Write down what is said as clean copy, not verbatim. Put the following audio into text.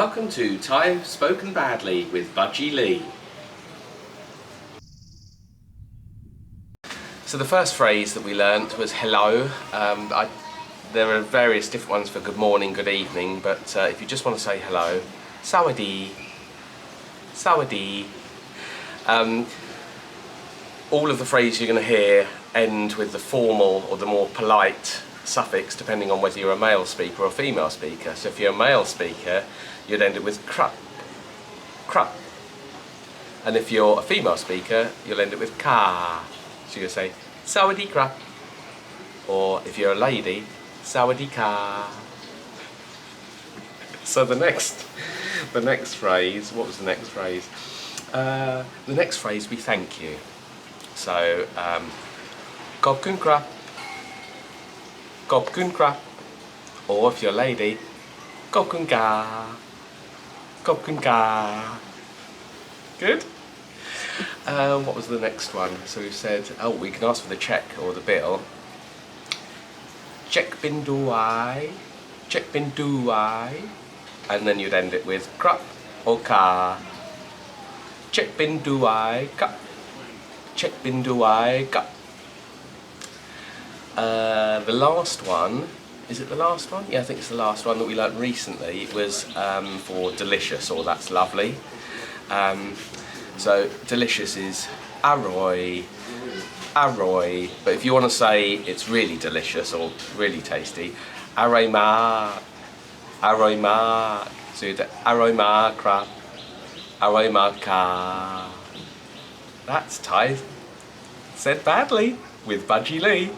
welcome to Thai Spoken Badly with Budgie Lee. So the first phrase that we learnt was hello. There are various different ones for good morning, good evening, but if you just want to say hello, sawadee, sawadee. All of the phrases you're going to hear end with the formal or the more polite suffix depending on whether you're a male speaker or a female speaker. So if you're a male speaker, you'd end it with krup, krup. And if you're a female speaker, you'll end it with ka. So you'll say sawadee krup. Or if you're a lady, sawadee ka. So the next phrase, what was the next phrase? The next phrase, we thank you. So, Khop kun krap, Khop kun krap. Or if you're a lady, Khop kun ka, Khop kun ka. Good? What was the next one? So we said, oh, we can ask for the check or the bill. Check bin duai, check bin duai. And then you'd end it with krap or ka. Check bin duai, ka. Check bin duai, ka. The last one, is it the last one? Yeah, I think it's the last one that we learnt recently. It was for delicious or that's lovely. So delicious is aroi, aroi. But if you want to say it's really delicious or really tasty, aroi ma, aroi ma. So you do aroi ma krap, aroi ma ka. That's Thai said badly with Budgie Lee.